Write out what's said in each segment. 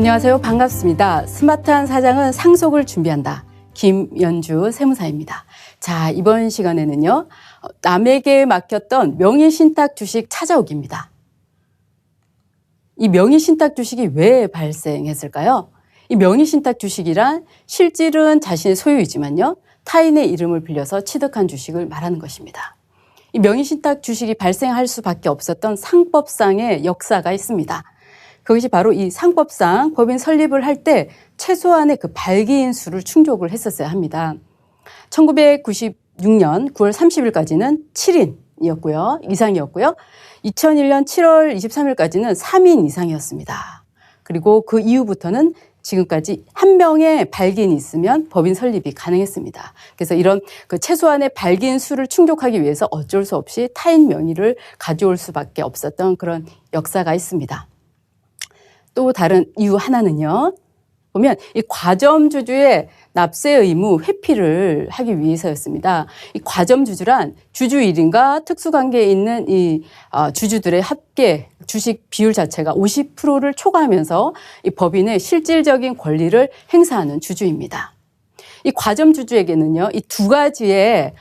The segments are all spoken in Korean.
안녕하세요. 반갑습니다. 스마트한 사장은 상속을 준비한다. 김연주 세무사입니다. 자, 이번 시간에는요, 남에게 맡겼던 명의신탁 주식 찾아오기입니다. 이 명의신탁 주식이 왜 발생했을까요? 이 명의신탁 주식이란 실질은 자신의 소유이지만요, 타인의 이름을 빌려서 취득한 주식을 말하는 것입니다. 이 명의신탁 주식이 발생할 수밖에 없었던 상법상의 역사가 있습니다. 그것이 바로 이 상법상 법인 설립을 할 때 최소한의 그 발기인 수를 충족을 했었어야 합니다. 1996년 9월 30일까지는 7인 이상이었고요. 2001년 7월 23일까지는 3인 이상이었습니다. 그리고 그 이후부터는 지금까지 한 명의 발기인이 있으면 법인 설립이 가능했습니다. 그래서 이런 그 최소한의 발기인 수를 충족하기 위해서 어쩔 수 없이 타인 명의를 가져올 수밖에 없었던 그런 역사가 있습니다. 또 다른 이유 하나는요, 보면 이 과점주주의 납세 의무 회피를 하기 위해서였습니다. 이 과점주주란 주주 1인과 특수관계에 있는 이 주주들의 합계 주식 비율 자체가 50%를 초과하면서 이 법인의 실질적인 권리를 행사하는 주주입니다. 이 과점주주에게는요, 이 두 가지의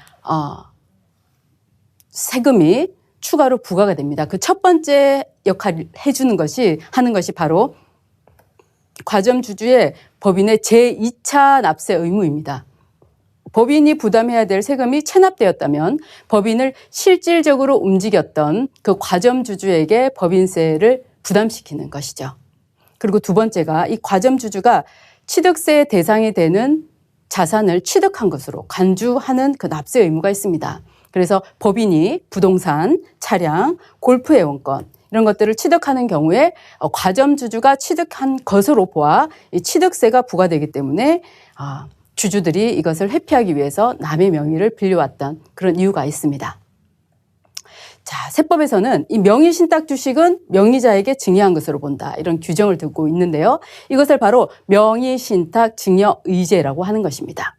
세금이 추가로 부과가 됩니다. 그 첫 번째 역할을 하는 것이 바로 과점주주의 법인의 제2차 납세 의무입니다. 법인이 부담해야 될 세금이 체납되었다면 법인을 실질적으로 움직였던 그 과점주주에게 법인세를 부담시키는 것이죠. 그리고 두 번째가 이 과점주주가 취득세의 대상이 되는 자산을 취득한 것으로 간주하는 그 납세 의무가 있습니다. 그래서 법인이 부동산, 차량, 골프 회원권 이런 것들을 취득하는 경우에 과점주주가 취득한 것으로 보아 이 취득세가 부과되기 때문에 주주들이 이것을 회피하기 위해서 남의 명의를 빌려왔던 그런 이유가 있습니다. 자, 세법에서는 이 명의신탁 주식은 명의자에게 증여한 것으로 본다. 이런 규정을 두고 있는데요. 이것을 바로 명의신탁 증여의제라고 하는 것입니다.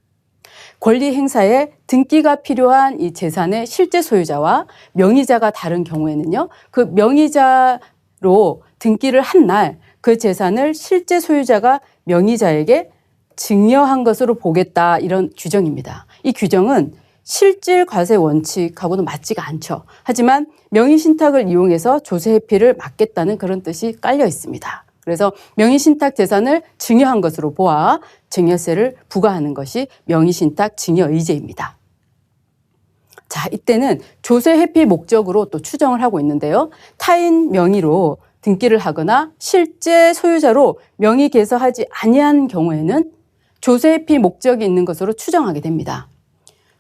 권리 행사에 등기가 필요한 이 재산의 실제 소유자와 명의자가 다른 경우에는요, 그 명의자로 등기를 한 날 그 재산을 실제 소유자가 명의자에게 증여한 것으로 보겠다, 이런 규정입니다. 이 규정은 실질 과세 원칙하고는 맞지가 않죠. 하지만 명의신탁을 이용해서 조세 회피를 막겠다는 그런 뜻이 깔려 있습니다. 그래서 명의신탁 재산을 증여한 것으로 보아 증여세를 부과하는 것이 명의신탁 증여의제입니다. 자, 이때는 조세 회피 목적으로 또 추정을 하고 있는데요. 타인 명의로 등기를 하거나 실제 소유자로 명의 개설하지 아니한 경우에는 조세 회피 목적이 있는 것으로 추정하게 됩니다.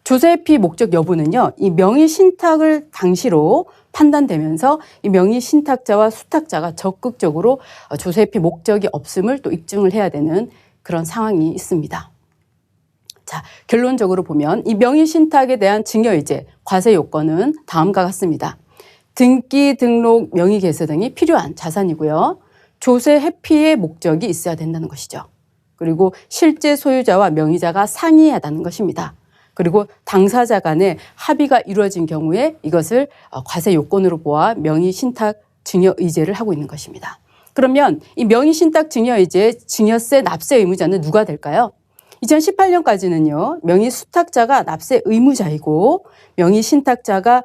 조세 회피 목적 여부는요, 이 명의신탁을 당시로 판단되면서 이 명의신탁자와 수탁자가 적극적으로 조세 회피 목적이 없음을 또 입증을 해야 되는 그런 상황이 있습니다. 자, 결론적으로 보면 이 명의신탁에 대한 증여의제, 과세 요건은 다음과 같습니다. 등기, 등록, 명의 개설 등이 필요한 자산이고요. 조세 회피의 목적이 있어야 된다는 것이죠. 그리고 실제 소유자와 명의자가 상이하다는 것입니다. 그리고 당사자 간의 합의가 이루어진 경우에 이것을 과세 요건으로 보아 명의신탁 증여의제를 하고 있는 것입니다. 그러면 이 명의신탁 증여의제 증여세 납세 의무자는 누가 될까요? 2018년까지는요, 명의수탁자가 납세 의무자이고 명의신탁자가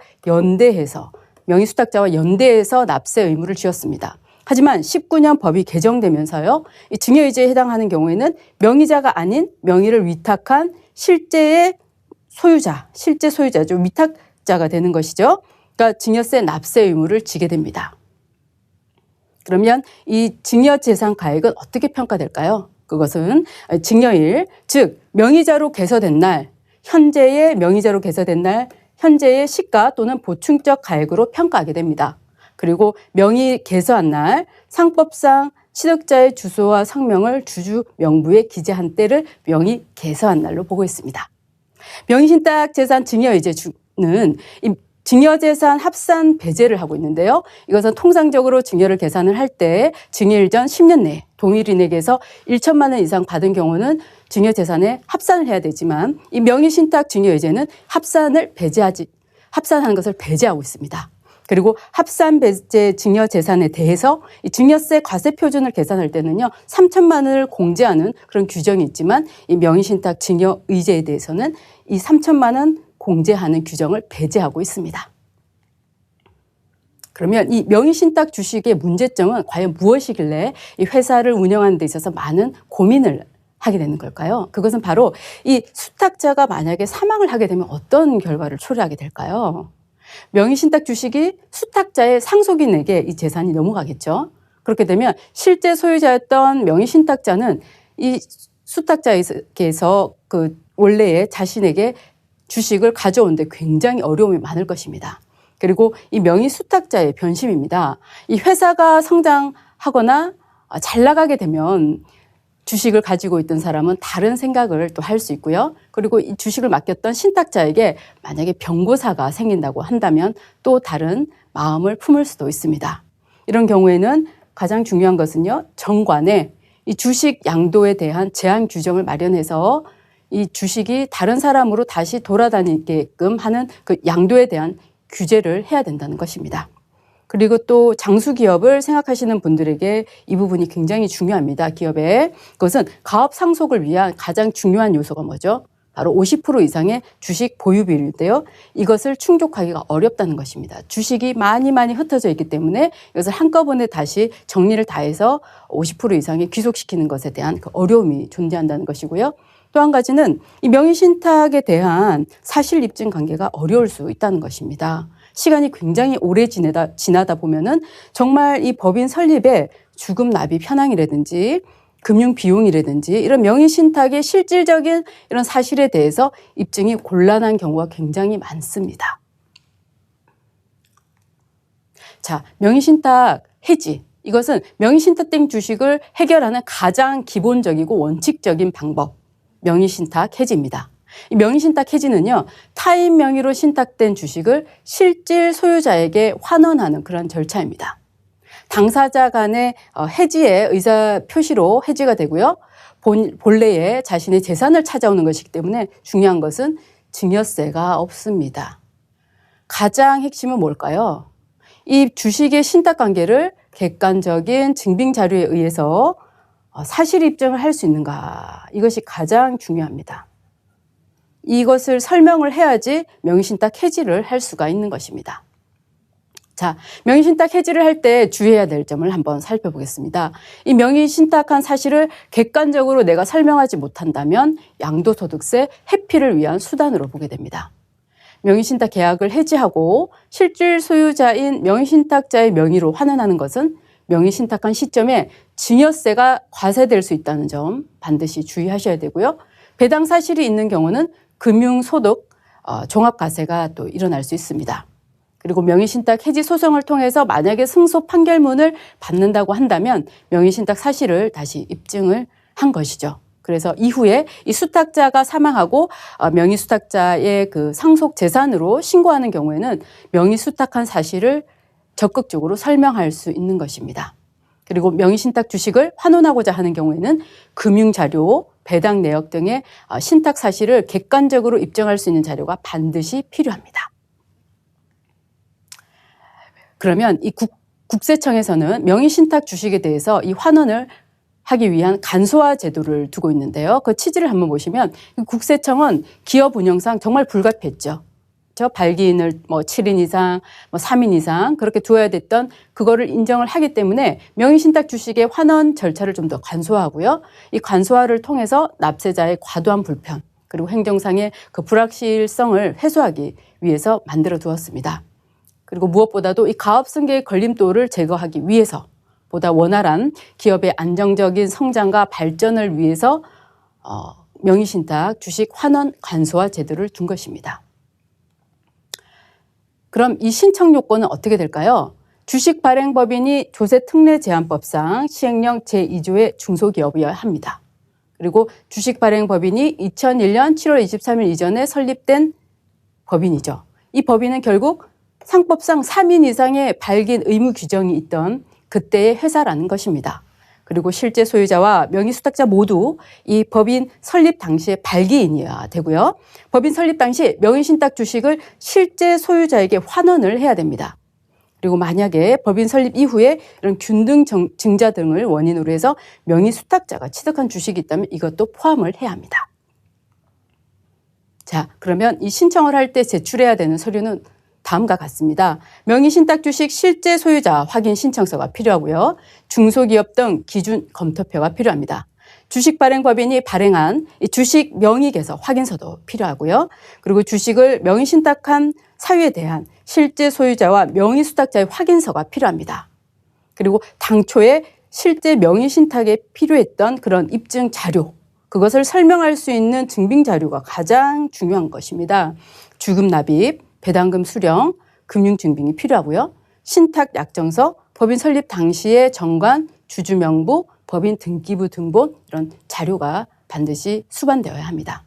명의수탁자와 연대해서 납세 의무를 지었습니다. 하지만 19년 법이 개정되면서요, 이 증여의제에 해당하는 경우에는 명의자가 아닌 명의를 위탁한 실제 소유자죠. 위탁자가 되는 것이죠. 그러니까 증여세 납세 의무를 지게 됩니다. 그러면 이 증여재산 가액은 어떻게 평가될까요? 그것은 증여일, 즉 명의자로 개설된 날, 현재의 명의자로 개설된 날, 현재의 시가 또는 보충적 가액으로 평가하게 됩니다. 그리고 명의 개설한 날, 상법상 취득자의 주소와 성명을 주주 명부에 기재한 때를 명의 개설한 날로 보고 있습니다. 명의신탁 재산 증여의제는 이 증여재산 합산 배제를 하고 있는데요. 이것은 통상적으로 증여를 계산을 할 때 증여일 전 10년 내에 동일인에게서 1천만 원 이상 받은 경우는 증여재산에 합산을 해야 되지만 이 명의신탁 증여의제는 합산하는 것을 배제하고 있습니다. 그리고 합산 배제 증여 재산에 대해서 이 증여세 과세 표준을 계산할 때는요, 3천만 원을 공제하는 그런 규정이 있지만 이 명의신탁 증여 의제에 대해서는 이 3천만 원 공제하는 규정을 배제하고 있습니다. 그러면 이 명의신탁 주식의 문제점은 과연 무엇이길래 이 회사를 운영하는 데 있어서 많은 고민을 하게 되는 걸까요? 그것은 바로 이 수탁자가 만약에 사망을 하게 되면 어떤 결과를 초래하게 될까요? 명의신탁 주식이 수탁자의 상속인에게 이 재산이 넘어가겠죠. 그렇게 되면 실제 소유자였던 명의신탁자는 이 수탁자에게서 그 원래의 자신에게 주식을 가져오는데 굉장히 어려움이 많을 것입니다. 그리고 이 명의수탁자의 변심입니다. 이 회사가 성장하거나 잘 나가게 되면 주식을 가지고 있던 사람은 다른 생각을 또 할 수 있고요. 그리고 이 주식을 맡겼던 신탁자에게 만약에 병고사가 생긴다고 한다면 또 다른 마음을 품을 수도 있습니다. 이런 경우에는 가장 중요한 것은요, 정관에 이 주식 양도에 대한 제한 규정을 마련해서 이 주식이 다른 사람으로 다시 돌아다니게끔 하는 그 양도에 대한 규제를 해야 된다는 것입니다. 그리고 또 장수기업을 생각하시는 분들에게 이 부분이 굉장히 중요합니다. 기업에. 그것은 가업 상속을 위한 가장 중요한 요소가 뭐죠? 바로 50% 이상의 주식 보유 비율인데요. 이것을 충족하기가 어렵다는 것입니다. 주식이 많이 흩어져 있기 때문에 이것을 한꺼번에 다시 정리를 다해서 50% 이상의 귀속시키는 것에 대한 그 어려움이 존재한다는 것이고요. 또 한 가지는 이 명의신탁에 대한 사실 입증 관계가 어려울 수 있다는 것입니다. 시간이 굉장히 오래 지나다 보면은 정말 이 법인 설립에 주금 납입 현황이라든지 금융 비용이라든지 이런 명의신탁의 실질적인 이런 사실에 대해서 입증이 곤란한 경우가 굉장히 많습니다. 자, 명의신탁 해지. 이것은 명의신탁된 주식을 해결하는 가장 기본적이고 원칙적인 방법. 명의신탁 해지입니다. 이 명의신탁 해지는요, 타인 명의로 신탁된 주식을 실질 소유자에게 환원하는 그런 절차입니다. 당사자 간의 해지의 의사 표시로 해지가 되고요. 본래의 자신의 재산을 찾아오는 것이기 때문에 중요한 것은 증여세가 없습니다. 가장 핵심은 뭘까요? 이 주식의 신탁 관계를 객관적인 증빙 자료에 의해서 사실 입증을 할 수 있는가? 이것이 가장 중요합니다. 이것을 설명을 해야지 명의신탁 해지를 할 수가 있는 것입니다. 자, 명의신탁 해지를 할 때 주의해야 될 점을 한번 살펴보겠습니다. 이 명의신탁한 사실을 객관적으로 내가 설명하지 못한다면 양도소득세 회피를 위한 수단으로 보게 됩니다. 명의신탁 계약을 해지하고 실질 소유자인 명의신탁자의 명의로 환원하는 것은 명의신탁한 시점에 증여세가 과세될 수 있다는 점 반드시 주의하셔야 되고요. 배당 사실이 있는 경우는 금융소득 종합과세가 또 일어날 수 있습니다. 그리고 명의신탁 해지 소송을 통해서 만약에 승소 판결문을 받는다고 한다면 명의신탁 사실을 다시 입증을 한 것이죠. 그래서 이후에 이 수탁자가 사망하고 명의수탁자의 그 상속 재산으로 신고하는 경우에는 명의수탁한 사실을 적극적으로 설명할 수 있는 것입니다. 그리고 명의신탁 주식을 환원하고자 하는 경우에는 금융자료, 배당 내역 등의 신탁 사실을 객관적으로 입증할 수 있는 자료가 반드시 필요합니다. 그러면 이 국세청에서는 명의신탁 주식에 대해서 이 환원을 하기 위한 간소화 제도를 두고 있는데요. 그 취지를 한번 보시면 국세청은 기업 운영상 정말 불가피했죠. 발기인을 7인 이상, 3인 이상 그렇게 두어야 됐던 그거를 인정을 하기 때문에 명의신탁 주식의 환원 절차를 좀 더 간소화하고요. 이 간소화를 통해서 납세자의 과도한 불편 그리고 행정상의 그 불확실성을 해소하기 위해서 만들어 두었습니다. 그리고 무엇보다도 이 가업 승계의 걸림돌을 제거하기 위해서 보다 원활한 기업의 안정적인 성장과 발전을 위해서 명의신탁 주식 환원 간소화 제도를 둔 것입니다. 그럼 이 신청 요건은 어떻게 될까요? 주식발행법인이 조세특례제한법상 시행령 제2조의 중소기업이어야 합니다. 그리고 주식발행법인이 2001년 7월 23일 이전에 설립된 법인이죠. 이 법인은 결국 상법상 3인 이상의 발기인 의무 규정이 있던 그때의 회사라는 것입니다. 그리고 실제 소유자와 명의수탁자 모두 이 법인 설립 당시에 발기인이어야 되고요. 법인 설립 당시 명의신탁 주식을 실제 소유자에게 환원을 해야 됩니다. 그리고 만약에 법인 설립 이후에 이런 균등 증자 등을 원인으로 해서 명의 수탁자가 취득한 주식이 있다면 이것도 포함을 해야 합니다. 자, 그러면 이 신청을 할 때 제출해야 되는 서류는 다음과 같습니다. 명의신탁 주식 실제 소유자 확인 신청서가 필요하고요. 중소기업 등 기준 검토표가 필요합니다. 주식발행법인이 발행한 이 주식 명의개서 확인서도 필요하고요. 그리고 주식을 명의신탁한 사유에 대한 실제 소유자와 명의수탁자의 확인서가 필요합니다. 그리고 당초에 실제 명의신탁에 필요했던 그런 입증 자료, 그것을 설명할 수 있는 증빙 자료가 가장 중요한 것입니다. 주금 납입, 배당금 수령, 금융증빙이 필요하고요. 신탁 약정서, 법인 설립 당시의 정관, 주주명부, 법인 등기부 등본 이런 자료가 반드시 수반되어야 합니다.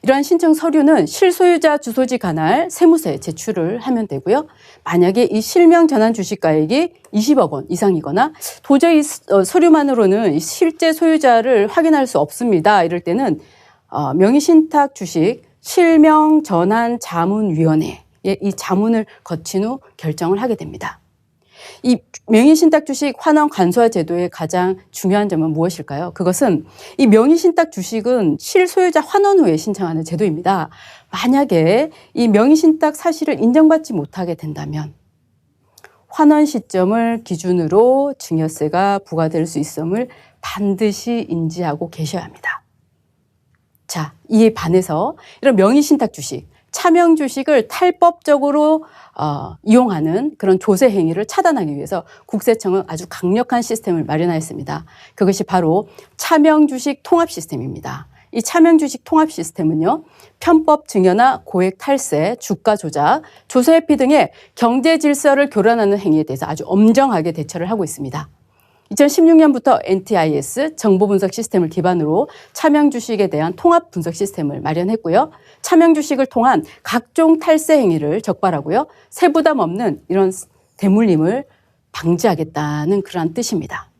이러한 신청 서류는 실소유자 주소지 관할 세무서에 제출을 하면 되고요. 만약에 이 실명 전환 주식가액이 20억 원 이상이거나 도저히 서류만으로는 실제 소유자를 확인할 수 없습니다. 이럴 때는 명의신탁 주식 실명 전환 자문위원회에 이 자문을 거친 후 결정을 하게 됩니다. 이 명의신탁 주식 환원 간소화 제도의 가장 중요한 점은 무엇일까요? 그것은 이 명의신탁 주식은 실소유자 환원 후에 신청하는 제도입니다. 만약에 이 명의신탁 사실을 인정받지 못하게 된다면 환원 시점을 기준으로 증여세가 부과될 수 있음을 반드시 인지하고 계셔야 합니다. 자, 이에 반해서 이런 명의신탁 주식, 차명 주식을 탈법적으로 이용하는 그런 조세 행위를 차단하기 위해서 국세청은 아주 강력한 시스템을 마련하였습니다. 그것이 바로 차명 주식 통합 시스템입니다. 이 차명 주식 통합 시스템은요, 편법 증여나 고액 탈세, 주가 조작, 조세 회피 등의 경제 질서를 교란하는 행위에 대해서 아주 엄정하게 대처를 하고 있습니다. 2016년부터 NTIS 정보 분석 시스템을 기반으로 차명 주식에 대한 통합 분석 시스템을 마련했고요. 차명 주식을 통한 각종 탈세 행위를 적발하고요. 세부담 없는 이런 대물림을 방지하겠다는 그러한 뜻입니다.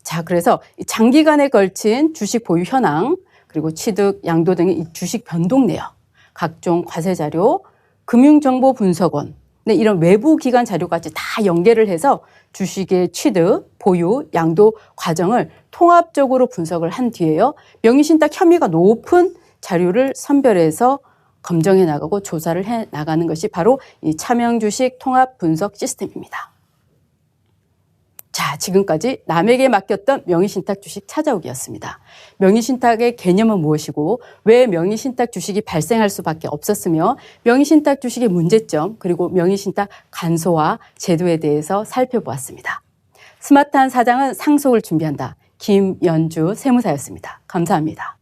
자, 그래서 장기간에 걸친 주식 보유 현황, 그리고 취득, 양도 등의 이 주식 변동 내역, 각종 과세 자료, 금융정보 분석원, 이런 외부 기관 자료까지 다 연계를 해서 주식의 취득, 보유, 양도 과정을 통합적으로 분석을 한 뒤에요. 명의신탁 혐의가 높은 자료를 선별해서 검증해 나가고 조사를 해 나가는 것이 바로 이 차명주식 통합 분석 시스템입니다. 자, 지금까지 남에게 맡겼던 명의신탁 주식 찾아오기였습니다. 명의신탁의 개념은 무엇이고 왜 명의신탁 주식이 발생할 수밖에 없었으며 명의신탁 주식의 문제점 그리고 명의신탁 간소화 제도에 대해서 살펴보았습니다. 스마트한 사장은 상속을 준비한다. 김연주 세무사였습니다. 감사합니다.